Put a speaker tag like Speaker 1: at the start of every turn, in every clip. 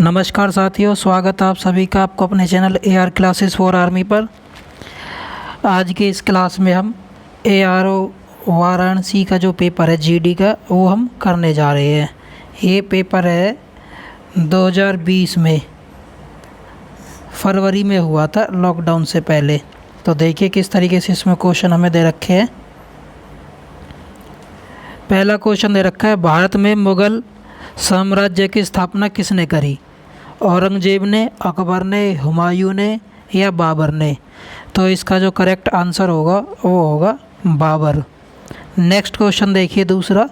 Speaker 1: नमस्कार साथियों, स्वागत है आप सभी का आपको अपने channel AR classes for army पर। आज के इस क्लास में हम ARO वाराणसी का जो पेपर है GD का वो हम करने जा रहे हैं। ये पेपर है 2020 में फरवरी में हुआ था, लॉकडाउन से पहले। तो देखिए किस तरीके से इसमें क्वेश्चन हमें दे रखे हैं। पहला क्वेश्चन दे रखा है, भारत में मुग़ल साम्राज्य की स्थापना किसने करी? औरंगजेब ने, अकबर ने, हुमायूं ने या बाबर ने? तो इसका जो करेक्ट आंसर होगा वो होगा बाबर। नेक्स्ट क्वेश्चन देखिए दूसरा,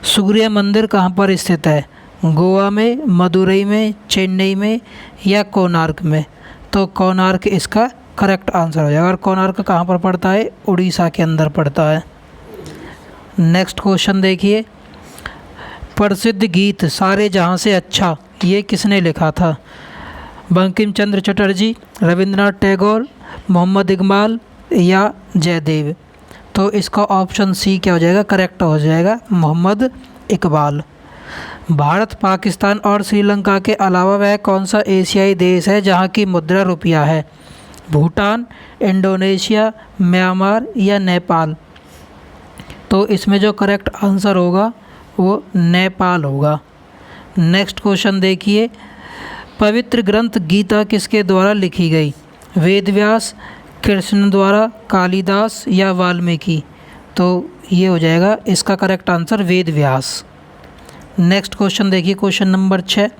Speaker 1: सूर्य मंदिर कहाँ पर स्थित है? गोवा में, मदुरई में, चेन्नई में या कोणार्क में? तो कोणार्क इसका करेक्ट आंसर हो जाएगा। और कोणार्क कहाँ पर पड़ता है? उड़ीसा के अंदर पड़ता है। नेक्स्ट क्वेश्चन देखिए, प्रसिद्ध गीत सारे जहाँ से अच्छा ये किसने लिखा था? बंकिम चंद्र चटर्जी, रविंद्रनाथ टैगोर, मोहम्मद इकबाल या जयदेव? तो इसका ऑप्शन सी क्या हो जाएगा? करेक्ट हो जाएगा मोहम्मद इकबाल। भारत, पाकिस्तान और श्रीलंका के अलावा वह कौन सा एशियाई देश है जहाँ की मुद्रा रुपया है? भूटान, इंडोनेशिया, म्यांमार या नेपाल? तो इसमें जो करेक्ट आंसर होगा वो नेपाल होगा। नेक्स्ट क्वेश्चन देखिए, पवित्र ग्रंथ गीता किसके द्वारा लिखी गई? वेद व्यास, कृष्ण द्वारा, कालिदास या वाल्मीकि? तो ये हो जाएगा इसका correct answer Ved Vyas. Next question देखिए, क्वेश्चन नंबर 6,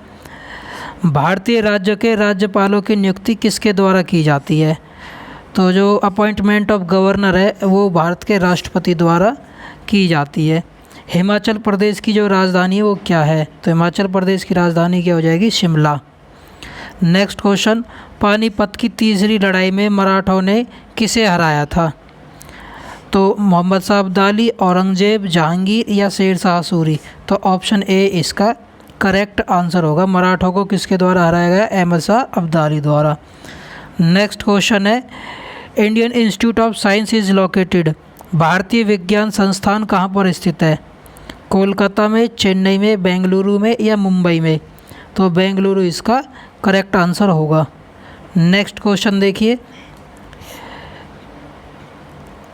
Speaker 1: भारतीय राज्य के राज्यपालों की नियुक्ति किसके द्वारा की जाती है? तो जो अपॉइंटमेंट ऑफ गवर्नर है वो भारत के राष्ट्रपति द्वारा की जाती है। हिमाचल प्रदेश की जो राजधानी है वो क्या है? तो हिमाचल प्रदेश की राजधानी क्या हो जाएगी? शिमला। नेक्स्ट क्वेश्चन, पानीपत की तीसरी लड़ाई में मराठों ने किसे हराया था? तो मोहम्मद शाह अब्दाली, औरंगजेब, जहांगीर या शेर शाह सूरी? तो ऑप्शन ए इसका करेक्ट आंसर होगा। मराठों को किसके द्वारा हराया गया? अहमद शाह अब्दाली द्वारा। नेक्स्ट क्वेश्चन है, Indian institute of science is located, भारतीय विज्ञान संस्थान कहाँ पर स्थित है? कोलकाता में, चेन्नई में, बेंगलुरु में या मुंबई में? तो बेंगलुरु इसका करेक्ट आंसर होगा। नेक्स्ट क्वेश्चन देखिए,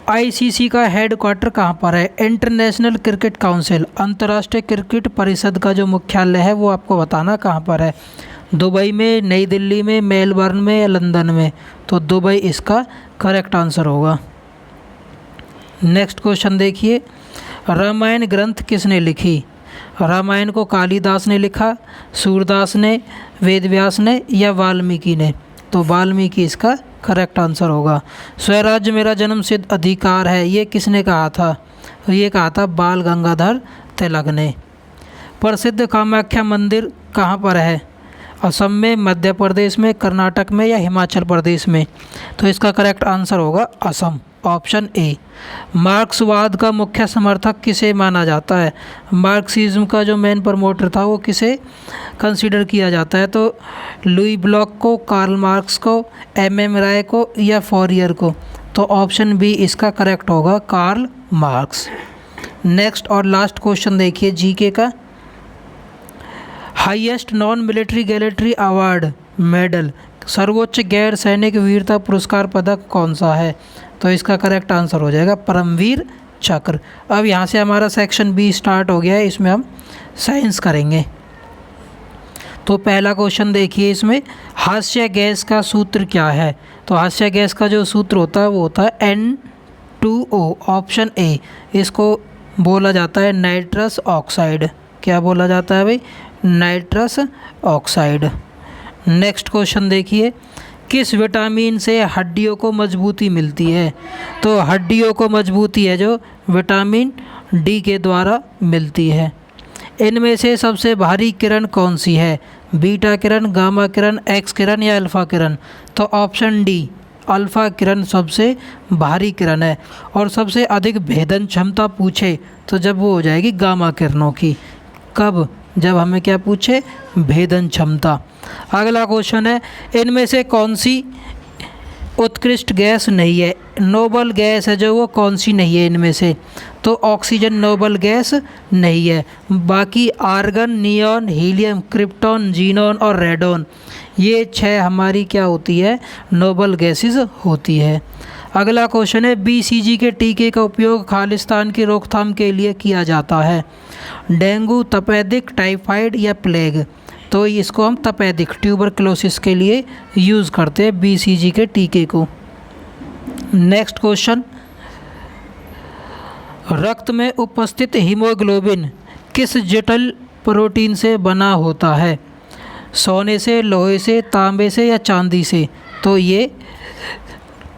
Speaker 1: ICC का हेड क्वार्टर कहाँ पर है? इंटरनेशनल क्रिकेट काउंसिल, अंतर्राष्ट्रीय क्रिकेट परिषद का जो मुख्यालय है वो आपको बताना कहाँ पर है? दुबई में, नई दिल्ली में, मेलबर्न में या लंदन में? तो दुबई इसका करेक्ट आंसर होगा। नेक्स्ट क्वेश्चन देखिए, रामायण ग्रंथ किसने लिखी? रामायण को कालिदास ने लिखा, सूरदास ने, वेदव्यास ने या वाल्मीकि ने? तो वाल्मीकि इसका करेक्ट आंसर होगा। स्वराज्य मेरा जन्मसिद्ध अधिकार है ये किसने कहा था? ये कहा था बाल गंगाधर तिलक ने। प्रसिद्ध कामाख्या मंदिर कहाँ पर है? असम में, मध्य प्रदेश में, कर्नाटक में या हिमाचल प्रदेश में? तो इसका करेक्ट आंसर होगा असम, ऑप्शन ए। मार्क्सवाद का मुख्य समर्थक किसे माना जाता है? मार्क्सिज्म का जो मेन प्रमोटर था वो किसे कंसीडर किया जाता है? तो लुई ब्लॉक को, कार्ल मार्क्स को, MM राय को या फॉरियर को? तो ऑप्शन बी इसका करेक्ट होगा, कार्ल मार्क्स। नेक्स्ट और लास्ट क्वेश्चन देखिए GK का, highest non military gallantry award medal, सर्वोच्च गैर सैनिक वीरता पुरस्कार पदक कौन सा है? तो इसका करेक्ट आंसर हो जाएगा परमवीर चक्र। अब यहाँ से हमारा सेक्शन B स्टार्ट हो गया है, इसमें हम साइंस करेंगे। तो पहला क्वेश्चन देखिए, इसमें हास्य गैस का सूत्र क्या है? तो हास्य गैस का जो सूत्र होता है वो होता है N2O, ऑप्शन ए। इसको बोला जाता है नाइट्रस ऑक्साइड। क्या बोला जाता है भाई? Nitrous oxide. नेक्स्ट क्वेश्चन देखिए, किस विटामिन से हड्डियों को मजबूती मिलती है? तो हड्डियों को मजबूती है जो विटामिन D के द्वारा मिलती है। इनमें से सबसे भारी किरण कौन सी है? बीटा किरण, गामा किरण, एक्स किरण या अल्फ़ा किरण? तो ऑप्शन डी अल्फ़ा किरण सबसे भारी किरण है। और सबसे अधिक भेदन क्षमता पूछे तो जब वो हो जाएगी गामा किरणों की। कब? जब हमें क्या पूछे? भेदन क्षमता। अगला क्वेश्चन है, इनमें से कौन सी उत्कृष्ट गैस नहीं है। नोबल गैस है जो वो कौन सी नहीं है इनमें से? तो ऑक्सीजन नोबल गैस नहीं है। बाकी argon, neon, helium, krypton, xenon और रेडॉन, ये 6 हमारी क्या होती है? नोबल गैसेस होती है। अगला क्वेश्चन है, BCG के टीके का उपयोग खालिस्तान की रोकथाम के लिए किया जाता है। डेंगू, तपेदिक, टाइफाइड या प्लेग? तो इसको हम तपेदिक, ट्यूबरक्लोसिस के लिए यूज़ करते हैं BCG के टीके को। नेक्स्ट क्वेश्चन, रक्त में उपस्थित हीमोग्लोबिन किस जटिल प्रोटीन से बना होता है? सोने से, लोहे से, तांबे से या चांदी से? तो ये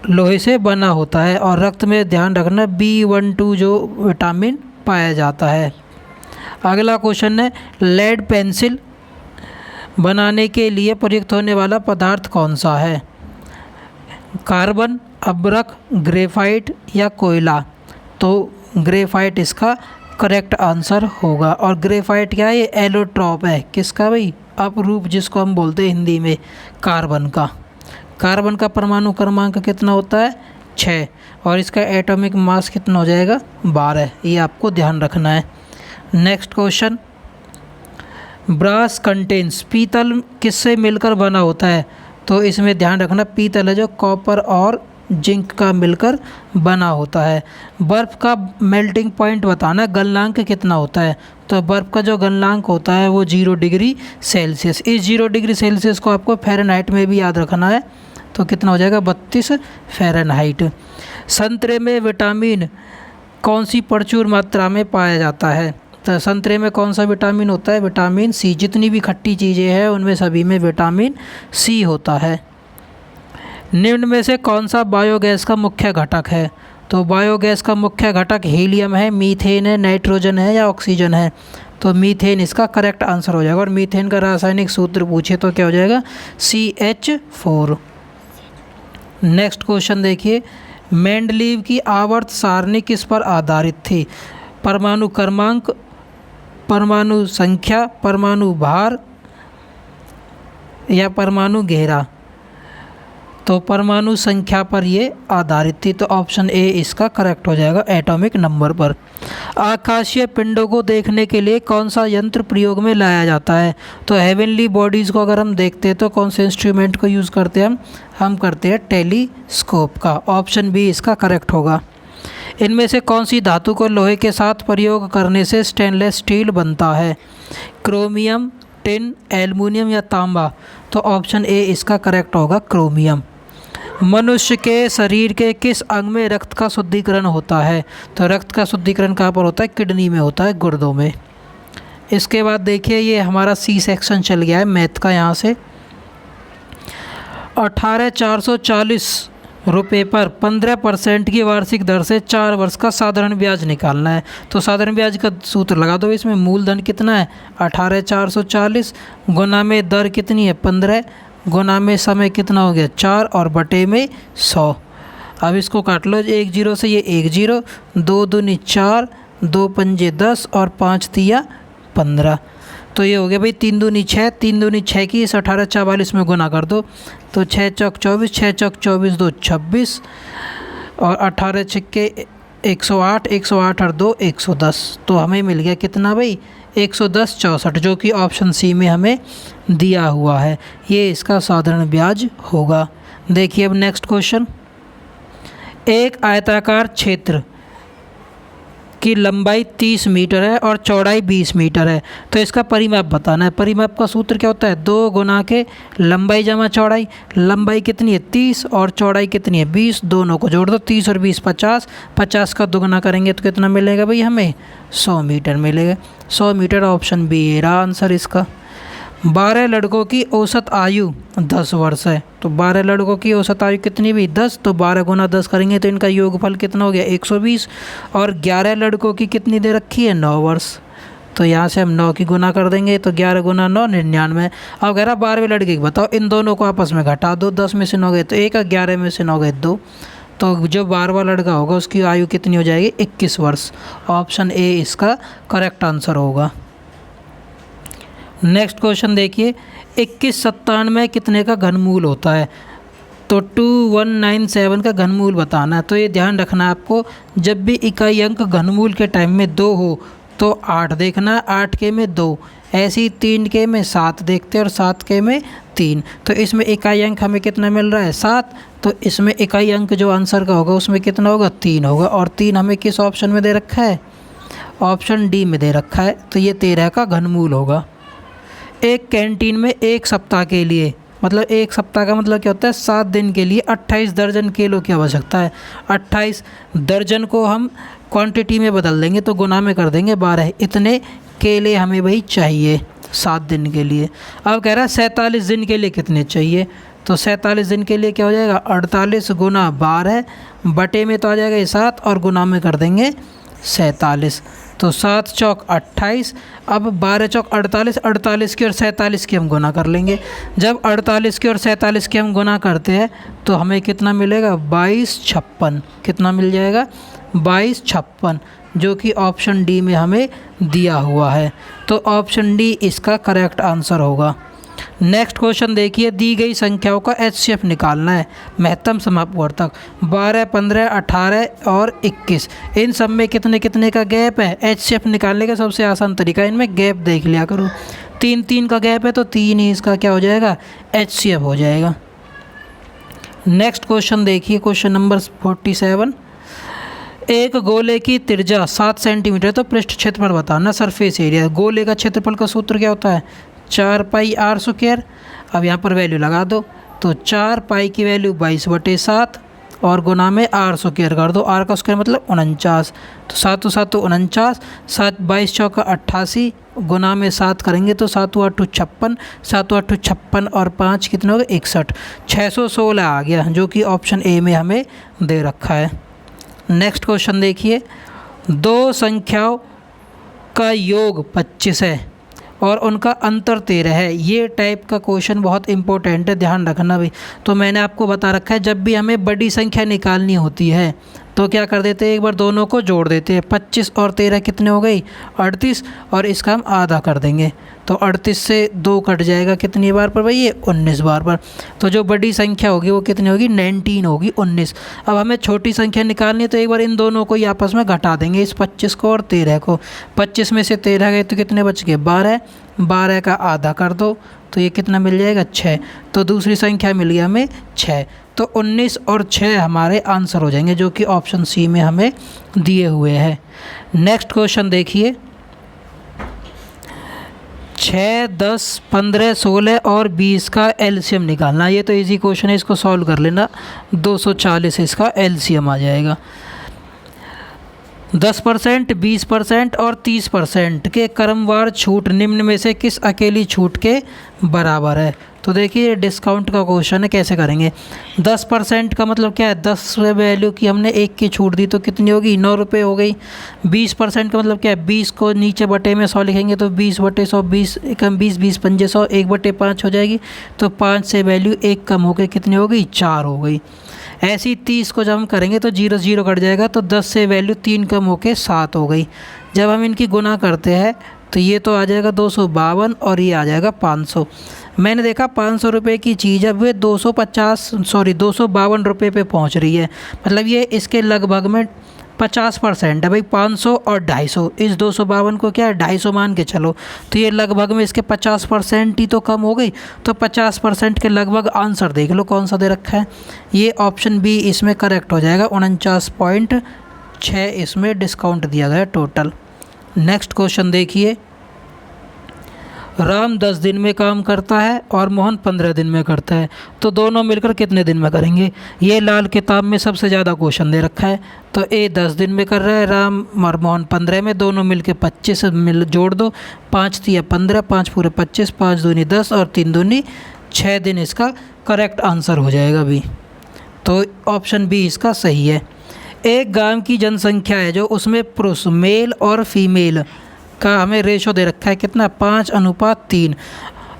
Speaker 1: लोहे से बना होता है। और रक्त में ध्यान रखना B12 जो विटामिन पाया जाता है। अगला क्वेश्चन है, लेड पेंसिल बनाने के लिए प्रयुक्त होने वाला पदार्थ कौन सा है? कार्बन, अब्रक, ग्रेफाइट या कोयला? तो ग्रेफाइट इसका करेक्ट आंसर होगा। और ग्रेफाइट क्या है? ये एलोट्रॉप है। किसका भाई? अपरूप, जिसको हम बोलते हैं हिंदी में कार्बन का। कार्बन का परमाणु क्रमांक कितना होता है? 6। और इसका एटॉमिक मास कितना हो जाएगा? 12। ये आपको ध्यान रखना है। नेक्स्ट क्वेश्चन, ब्रास कंटेन्स, पीतल किससे मिलकर बना होता है? तो इसमें ध्यान रखना पीतल है जो कॉपर और जिंक का मिलकर बना होता है। बर्फ़ का मेल्टिंग पॉइंट बताना, गलनांक कितना होता है? तो बर्फ़ का जो गलनांक होता है वो 0 डिग्री सेल्सियस। इस 0 डिग्री सेल्सियस को आपको फ़ारेनहाइट में भी याद रखना है। तो कितना हो जाएगा? 32 फ़ारेनहाइट। संतरे में विटामिन कौन सी प्रचुर मात्रा में पाया जाता है? तो संतरे में कौन सा विटामिन होता है? Vitamin C. जितनी भी खट्टी चीज़ें हैं उनमें सभी में विटामिन सी होता है। निम्न में से कौन सा बायोगैस का मुख्य घटक है? तो बायोगैस का मुख्य घटक हीलियम है, मीथेन है, नाइट्रोजन है या ऑक्सीजन है? तो मीथेन इसका करेक्ट आंसर हो जाएगा। और मीथेन का रासायनिक सूत्र पूछे तो क्या हो जाएगा? CH4। नेक्स्ट क्वेश्चन देखिए, मेंडलीव की आवर्त सारणी किस पर आधारित थी? परमाणु क्रमांक, परमाणु संख्या, परमाणु भार या परमाणु घेरा? तो परमाणु संख्या पर ये आधारित थी। तो ऑप्शन ए इसका करेक्ट हो जाएगा, एटॉमिक नंबर पर। आकाशीय पिंडों को देखने के लिए कौन सा यंत्र प्रयोग में लाया जाता है? तो हेवनली बॉडीज़ को अगर हम देखते हैं तो कौन से इंस्ट्रूमेंट को यूज़ करते हैं हम करते हैं टेलीस्कोप का। ऑप्शन बी इसका करेक्ट होगा। इनमें से कौन सी धातु को लोहे के साथ प्रयोग करने से स्टेनलेस स्टील बनता है? क्रोमियम, टिन, एल्युमिनियम या तांबा? तो ऑप्शन ए इसका करेक्ट होगा, क्रोमियम। मनुष्य के शरीर के किस अंग में रक्त का शुद्धिकरण होता है? तो रक्त का शुद्धिकरण कहाँ पर होता है? किडनी में होता है, गुर्दों में। इसके बाद देखिए, ये हमारा सी सेक्शन चल गया है मैथ का। यहाँ से 18,440 रुपये पर 15% की वार्षिक दर से 4 वर्ष का साधारण ब्याज निकालना है। तो साधारण ब्याज का सूत्र लगा दो। इसमें मूलधन कितना है? 18,440 गुना में दर कितनी है? 15 गुना में समय कितना हो गया? 4 और बटे में 100। अब इसको काट लो, 1 0 से ये 1 0, 2 दूनी 4, 2 पंजे 10 और 5 तिया 15। तो ये हो गया भाई 3 दूनी 6, 3 दूनी 6 की इस 18,44 में गुना कर दो। तो 6 चौक 24, 6 चौक 24, 2 26 और 18 छक्के 108, 108 और 2 110। तो हमें मिल गया कितना भाई? 110 64, जो कि ऑप्शन सी में हमें दिया हुआ है। ये इसका साधारण ब्याज होगा। देखिए अब नेक्स्ट क्वेश्चन, एक आयताकार क्षेत्र की लंबाई 30 मीटर है और चौड़ाई 20 मीटर है। तो इसका परिमाप बताना है। परिमाप का सूत्र क्या होता है? 2 गुना के लंबाई जमा चौड़ाई। लंबाई कितनी है? 30 और चौड़ाई कितनी है? 20। दोनों को जोड़ दो, 30 और 20 50। 50 का दोगुना करेंगे तो कितना मिलेगा भाई हमें? 100 मीटर मिलेगा। 100 मीटर ऑप्शन बी रहा आंसर इसका। 12 लड़कों की औसत आयु 10 वर्ष है। तो 12 लड़कों की औसत आयु कितनी भी? 10। तो 12 गुना 10 करेंगे तो इनका योगफल कितना हो गया? 120। और 11 लड़कों की कितनी दे रखी है? 9 वर्ष। तो यहाँ से हम 9 की गुना कर देंगे तो 11 गुना 9 99। अब कह रहा 12वें लड़के की बताओ, इन दोनों को आपस में घटा दो। 10 में से 9 गए तो 1, 11 में से 9 गए 2। तो जो 12वां लड़का होगा उसकी आयु कितनी हो जाएगी? 21 वर्ष। ऑप्शन ए इसका करेक्ट आंसर होगा। नेक्स्ट क्वेश्चन देखिए, 21 97 में कितने का घनमूल होता है? तो 2197 का घनमूल बताना है। तो ये ध्यान रखना है आपको, जब भी इकाई अंक घनमूल के टाइम में 2 हो तो 8 देखना, 8 के में 2, ऐसे ही 3 के में 7 देखते हैं और 7 के में 3। तो इसमें इकाई अंक हमें कितना मिल रहा है 7, तो इसमें इकाई अंक जो आंसर का होगा उसमें कितना होगा 3 होगा। और 3 हमें किस ऑप्शन में दे रखा है, ऑप्शन डी में दे रखा है, तो ये 13 का घनमूल होगा। एक कैंटीन में एक सप्ताह के लिए, मतलब एक सप्ताह का मतलब क्या होता है 7 दिन के लिए 28 दर्जन केलों की आवश्यकता है। 28 दर्जन को हम क्वांटिटी में बदल देंगे तो गुना में कर देंगे 12, इतने केले हमें भाई चाहिए 7 दिन के लिए। अब कह रहा है 47 दिन के लिए कितने चाहिए, तो 47 दिन के लिए क्या हो जाएगा 48 गुना 12 बटे में तो आ जाएगा 7 और गुना में कर देंगे 47, तो 7 चौक 28, अब 12 चौक 48, 48 की और 47 की हम गुना कर लेंगे। जब 48 की और 47 की हम गुना करते हैं तो हमें कितना मिलेगा 2256, कितना मिल जाएगा 2256, जो कि ऑप्शन डी में हमें दिया हुआ है। तो ऑप्शन डी इसका करेक्ट आंसर होगा। नेक्स्ट क्वेश्चन देखिए, दी गई संख्याओं का HCF निकालना है महत्तम समापवर्तक 12, 15, 18 और 21, इन सब में कितने कितने का गैप है। HCF निकालने का सबसे आसान तरीका, इनमें गैप देख लिया करो, 3 3 का गैप है तो 3 ही इसका क्या हो जाएगा HCF हो जाएगा। नेक्स्ट क्वेश्चन देखिए, क्वेश्चन नंबर 47, एक गोले की त्रिज्या 7 सेंटीमीटर, तो पृष्ठ क्षेत्रफल बताना सरफेस एरिया। गोले का क्षेत्रफल का सूत्र क्या होता है 4 पाई r स्क्वायर। अब यहाँ पर वैल्यू लगा दो, तो 4 पाई की वैल्यू 22/7 और गुना में r स्क्वायर कर दो, r का स्क्वायर मतलब 49, तो 7 7 49, 7 22 चौका 88, गुना में 7 करेंगे तो 7 8 56, 7 8 56 और 5 कितने हो गए 61, 616 आ गया, जो कि ऑप्शन ए में हमें दे रखा है। नेक्स्ट क्वेश्चन देखिए, दो संख्याओं का योग 25 है और उनका अंतर 13 है। ये टाइप का क्वेश्चन बहुत इंपॉर्टेंट है, ध्यान रखना भी। तो मैंने आपको बता रखा है, जब भी हमें बड़ी संख्या निकालनी होती है तो क्या कर देते हैं, एक बार दोनों को जोड़ देते हैं। 25 और 13 कितने हो गई 38, और इसका हम आधा कर देंगे तो 38 से 2 कट जाएगा, कितनी बार पर भाई ये 19 बार पर। तो जो बड़ी संख्या होगी वो कितनी होगी 19 होगी, 19। अब हमें छोटी संख्या निकालनी है तो एक बार इन दोनों को ही आपस में घटा देंगे, इस 25 को और 13 को। 25 में से 13 गए तो कितने बच गए 12, 12 का आधा कर दो तो ये कितना मिल जाएगा 6, तो दूसरी संख्या मिल गया हमें 6, तो 19 और 6 हमारे आंसर हो जाएंगे, जो कि ऑप्शन सी में हमें दिए हुए हैं। नेक्स्ट क्वेश्चन देखिए, 6, 10, 15, 16 और 20 का एलसीएम निकालना। ये तो इजी क्वेश्चन है, इसको सॉल्व कर लेना, 240 इसका एलसीएम आ जाएगा। 10%, 20% और 30% के क्रमवार छूट निम्न में से किस अकेली छूट के बराबर है। तो देखिए डिस्काउंट का क्वेश्चन है, कैसे करेंगे। 10% का मतलब क्या है, 10 वैल्यू की हमने 1 की छूट दी तो कितनी होगी 9 रुपये हो गई। 20% का मतलब क्या है, 20 को नीचे बटे में 100 लिखेंगे तो 20/100, 20 कम 20, 20 पंजे 100, 1/5 हो जाएगी, तो 5 से वैल्यू 1 कम हो गई, कितनी हो गई 4 हो गई। ऐसी 30 को जब हम करेंगे तो 0 0 कट जाएगा, तो 10 से वैल्यू 3 कम होकर 7 हो गई। जब हम इनकी गुना करते हैं तो ये तो आ जाएगा 252 और ये आ जाएगा 500। मैंने देखा 500 रुपये की चीज़ अब वे 252 रुपये पे पहुंच रही है, मतलब ये इसके लगभग में 50% है भाई। 500 और 250, इस 252 को क्या है 250 मान के चलो, तो ये लगभग में इसके 50% ही तो कम हो गई। तो 50% के लगभग आंसर देख लो कौन सा दे रखा है, ये ऑप्शन बी इसमें करेक्ट हो जाएगा। 49.6 इसमें डिस्काउंट दिया गया टोटल। नेक्स्ट क्वेश्चन देखिए, राम 10 दिन में काम करता है और मोहन 15 दिन में करता है, तो दोनों मिलकर कितने दिन में करेंगे। ये लाल किताब में सबसे ज़्यादा क्वेश्चन दे रखा है। तो ए 10 दिन में कर रहा है राम और मोहन 15 में, दोनों मिलकर 25 मिल जोड़ दो, 5 तिया 15, 5 पूरे 25, 5 दूनी 10 और 3 दूनी 6 दिन इसका करेक्ट आंसर हो जाएगा भी। तो ऑप्शन बी इसका सही है। एक गांव की जनसंख्या है जो उसमें पुरुष मेल और फीमेल का हमें रेशो दे रखा है कितना 5:3।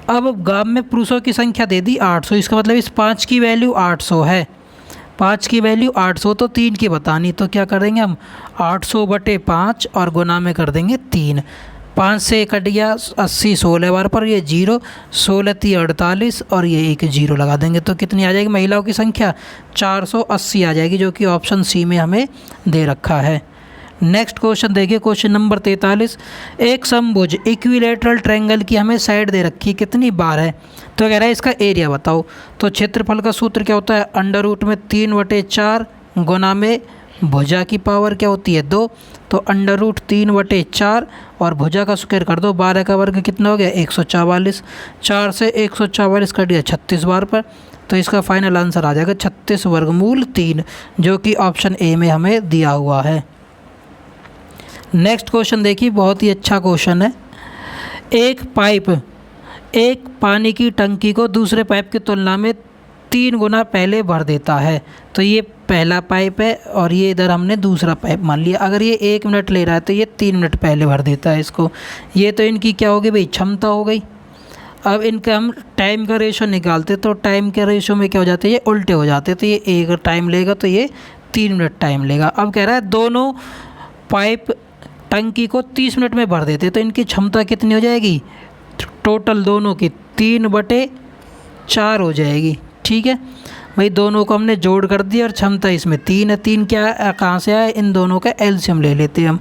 Speaker 1: अब गांव में पुरुषों की संख्या दे दी 800, इसका मतलब इस 5 की वैल्यू 800 है, 5 की वैल्यू 800, तो 3 की बतानी, तो क्या करेंगे हम 800/5 और गुना में कर देंगे 3। 5 से कट गया 80 16 बार पर, ये 0, 16 3 48 और ये एक 0 लगा देंगे तो कितनी आ जाएगी महिलाओं की संख्या? 480 आ जाएगी, जो कि ऑप्शन सी में हमें दे रखा है। नेक्स्ट क्वेश्चन देखिए, क्वेश्चन नंबर 43। एक समभुज इक्विलेटरल ट्रायंगल की हमें साइड दे रखी है, कितनी बार है? तो कह रहा है इसका एरिया बताओ। तो क्षेत्रफल का सूत्र क्या होता है? अंडर रूट में 3/4 गुना में भुजा की पावर क्या होती है? 2, तो अंडर रूट 3/4 और भुजा का स्क्वायर कर दो, 12 का वर्ग कितना हो गया? 144। 4 से 144 कट गया 36 बार पर, तो इसका फाइनल आंसर आ जाएगा 36 वर्गमूल 3, जो कि ऑप्शन ए में हमें दिया हुआ है। नेक्स्ट क्वेश्चन देखिए, बहुत ही अच्छा क्वेश्चन है। एक पाइप एक पानी की टंकी को दूसरे पाइप की तुलना में 3 गुना पहले भर देता है। तो ये पहला पाइप है और ये इधर हमने दूसरा पाइप मान लिया। अगर ये 1 मिनट ले रहा है तो ये 3 मिनट पहले भर देता है इसको। ये तो इनकी क्या होगी भाई? क्षमता हो गई। अब इनका हम टाइम का रेशो निकालते तो टाइम के रेशो में क्या हो जाते हैं? ये उल्टे हो जाते, तो ये 1 टाइम लेगा तो ये 3 मिनट टाइम लेगा। अब कह रहा है दोनों पाइप टंकी को 30 मिनट में भर देते, तो इनकी क्षमता कितनी हो जाएगी? टोटल दोनों की 3/4 हो जाएगी। ठीक है भाई, दोनों को हमने जोड़ कर दिया और क्षमता इसमें 3 है। 3 क्या कहाँ से आया? इन दोनों का एलसीएम ले लेते हैं हम।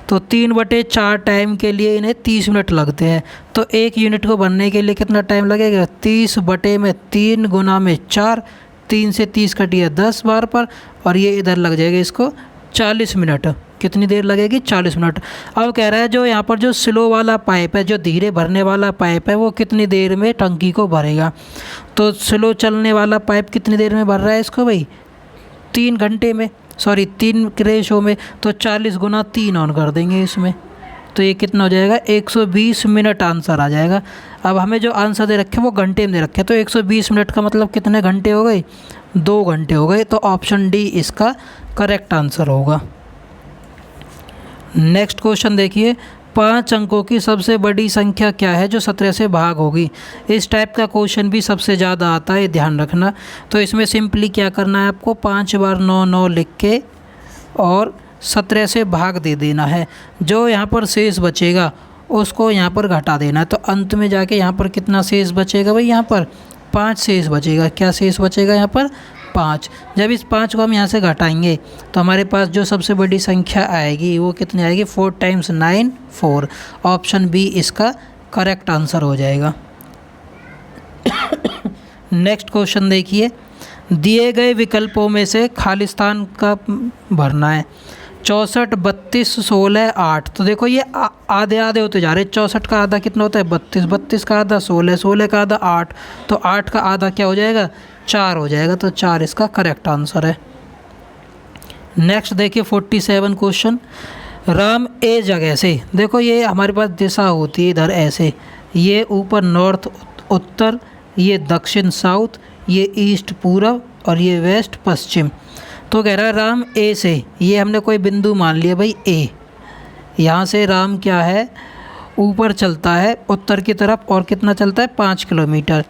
Speaker 1: तो 3/4 टाइम के लिए इन्हें 30 मिनट लगते हैं। तो 1 यूनिट को बनने के लिए कितना टाइम लगेगा? 30/3 गुना में 4, 3 से 30 कटिए 10 बार पर, और ये इधर लग जाएगा इसको 40 मिनट। कितनी देर लगेगी? 40 मिनट। अब कह रहा है जो यहाँ पर जो स्लो वाला पाइप है, जो धीरे भरने वाला पाइप है, वो कितनी देर में टंकी को भरेगा? तो स्लो चलने वाला पाइप कितनी देर में भर रहा है इसको भाई? 3 घंटे में, सॉरी 3 के रेशो में। तो 40 गुना 3 ऑन कर देंगे इसमें, तो ये कितना हो जाएगा? 120 मिनट आंसर आ जाएगा। अब हमें जो आंसर दे रखे वो घंटे में दे रखे, तो 120 मिनट का मतलब कितने घंटे हो गए? 2 घंटे हो गए। तो ऑप्शन डी इसका करेक्ट आंसर होगा। नेक्स्ट क्वेश्चन देखिए, 5 अंकों की सबसे बड़ी संख्या क्या है जो 17 से भाग होगी? इस टाइप का क्वेश्चन भी सबसे ज़्यादा आता है, ध्यान रखना। तो इसमें सिंपली क्या करना है आपको? 5 बार 9 9 लिख के और 17 से भाग दे देना है। जो यहाँ पर शेष बचेगा उसको यहाँ पर घटा देना है। तो अंत में जाके यहाँ पर कितना शेष बचेगा भाई? यहाँ पर 5 शेष बचेगा। क्या शेष बचेगा यहाँ पर? 5। जब इस 5 को हम यहाँ से घटाएंगे तो हमारे पास जो सबसे बड़ी संख्या आएगी वो कितनी आएगी? 4 × 9 4। ऑप्शन बी इसका करेक्ट आंसर हो जाएगा। नेक्स्ट क्वेश्चन देखिए, दिए गए विकल्पों में से खाली स्थान का भरना है। 64 32 16 8। तो देखो ये आधे आधे होते जा रहे हैं। 64 का आधा कितना होता है? 32, 32 का आधा 16, 16 का आधा 8, तो 8 का आधा क्या हो जाएगा? 4 हो जाएगा। तो 4 इसका करेक्ट आंसर है। नेक्स्ट देखिए 47 क्वेश्चन, राम ए जगह से, देखो ये हमारे पास दिशा होती है इधर ऐसे, ये ऊपर नॉर्थ उत्तर, ये दक्षिण साउथ, ये ईस्ट पूरब और ये वेस्ट पश्चिम। तो कह रहा है राम ए से, ये हमने कोई बिंदु मान लिया भाई ए, यहाँ से राम क्या है? ऊपर चलता है उत्तर की तरफ और कितना चलता है? 5 किलोमीटर।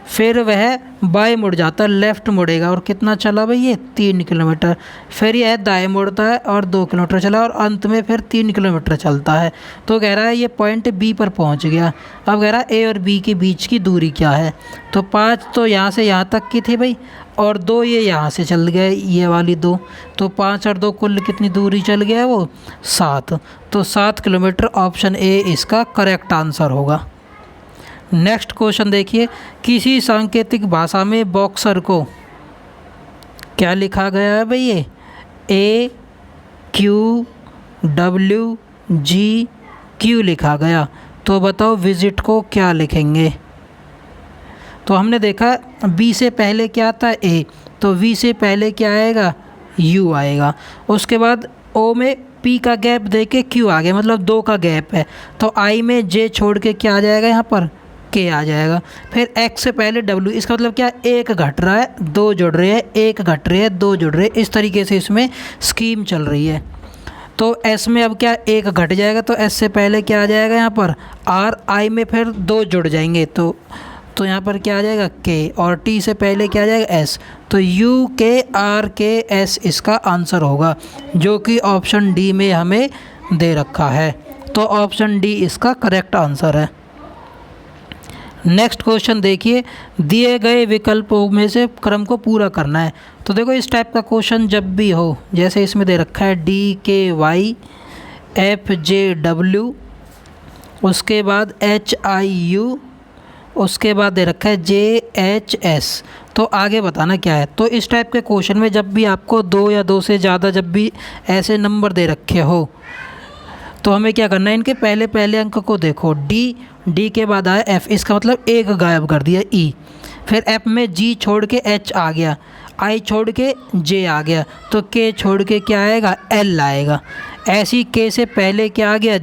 Speaker 1: फिर वह बाएं मुड़ जाता है, लेफ़्ट मुड़ेगा और कितना चला भाई? ये 3 किलोमीटर। फिर यह दाएं मुड़ता है और 2 किलोमीटर चला और अंत में फिर 3 किलोमीटर चलता है। तो कह रहा है ये पॉइंट बी पर पहुंच गया। अब कह रहा है ए और बी के बीच की दूरी क्या है? तो 5 तो यहाँ से यहाँ तक की थी भाई, और 2 ये यहाँ से चल गए, ये वाली 2। तो 5 और 2 कुल कितनी दूरी चल गया है वो? 7। तो 7 किलोमीटर। ऑप्शन ए इसका करेक्ट आंसर होगा। नेक्स्ट क्वेश्चन देखिए, किसी सांकेतिक भाषा में बॉक्सर को क्या लिखा गया है भाई? ये ए क्यू डब्ल्यू जी क्यू लिखा गया। तो बताओ विजिट को क्या लिखेंगे? तो हमने देखा बी से पहले क्या आता है? ए, तो वी से पहले क्या आएगा? यू आएगा। उसके बाद ओ में पी का गैप दे के क्यू आ गया, मतलब 2 का गैप है। तो आई में जे छोड़ के क्या आ जाएगा? यहाँ पर के आ जाएगा। फिर एक्स से पहले डब्ल्यू, इसका मतलब क्या? एक घट रहा है 2 जुड़ रहे हैं, एक घट रहे हैं 2 जुड़ रहे हैं। इस तरीके से इसमें स्कीम चल रही है। तो एस में अब क्या? एक घट जाएगा, तो एस से पहले क्या आ जाएगा? यहाँ पर आर, आई में फिर 2 जुड़ जाएंगे, तो यहाँ पर क्या आ जाएगा? के, और टी से पहले क्या आ जाएगा? एस। तो यू के आर के एस इसका आंसर होगा, जो कि ऑप्शन डी में हमें दे रखा है। तो ऑप्शन डी इसका करेक्ट आंसर है। नेक्स्ट क्वेश्चन देखिए, दिए गए विकल्पों में से क्रम को पूरा करना है। तो देखो इस टाइप का क्वेश्चन जब भी हो, जैसे इसमें दे रखा है DKY FJW, उसके बाद HIU, उसके बाद दे रखा है JHS, तो आगे बताना क्या है। तो इस टाइप के क्वेश्चन में जब भी आपको 2 या 2 से ज़्यादा जब भी ऐसे नंबर दे रखे हो तो हमें क्या करना है, इनके पहले पहले अंक को देखो। डी के बाद आया F, इसका मतलब एक गायब कर दिया E, फिर F में G छोड़ के H आ गया, I छोड़ के J आ गया, तो K छोड़ के क्या आएगा, L आएगा। ऐसी K से पहले क्या आ गया,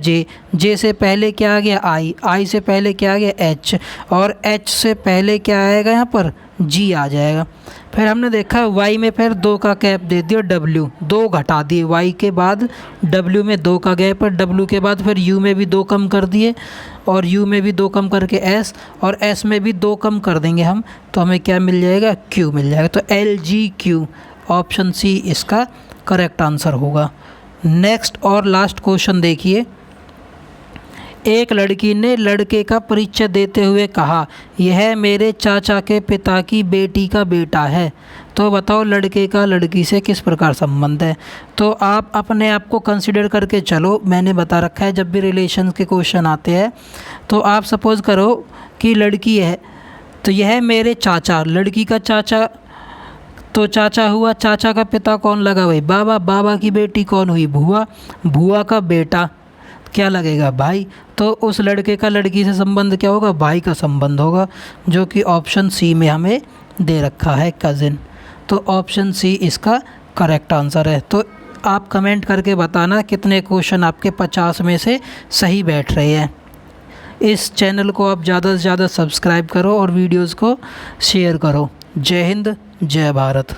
Speaker 1: J से पहले क्या आ गया, I से पहले क्या आ गया, H, और H से पहले क्या आएगा, यहाँ पर G आ जाएगा। फिर हमने देखा Y में फिर 2 का गैप दे दिया, W 2 घटा दिए, Y के बाद W में 2 का गैप है, W के बाद फिर U में भी 2 कम कर दिए, और U में भी 2 कम करके S, और S में भी 2 कम कर देंगे हम, तो हमें क्या मिल जाएगा, Q मिल जाएगा। तो LGQ ऑप्शन सी इसका करेक्ट आंसर होगा। नेक्स्ट और लास्ट क्वेश्चन देखिए, एक लड़की ने लड़के का परिचय देते हुए कहा, यह मेरे चाचा के पिता की बेटी का बेटा है। तो बताओ लड़के का लड़की से किस प्रकार संबंध है। तो आप अपने आप को कंसिडर करके चलो, मैंने बता रखा है जब भी रिलेशन के क्वेश्चन आते हैं तो आप सपोज़ करो कि लड़की है, तो यह मेरे चाचा, लड़की का चाचा, तो चाचा हुआ, चाचा का पिता कौन लगा भाई, बाबा, बाबा की बेटी कौन हुई, भूआ, भूआ का बेटा क्या लगेगा, भाई। तो उस लड़के का लड़की से संबंध क्या होगा, भाई का संबंध होगा, जो कि ऑप्शन सी में हमें दे रखा है, कज़िन। तो ऑप्शन सी इसका करेक्ट आंसर है। तो आप कमेंट करके बताना कितने क्वेश्चन आपके 50 में से सही बैठ रहे हैं। इस चैनल को आप ज़्यादा से ज़्यादा सब्सक्राइब करो और वीडियोज़ को शेयर करो। जय हिंद, जय भारत।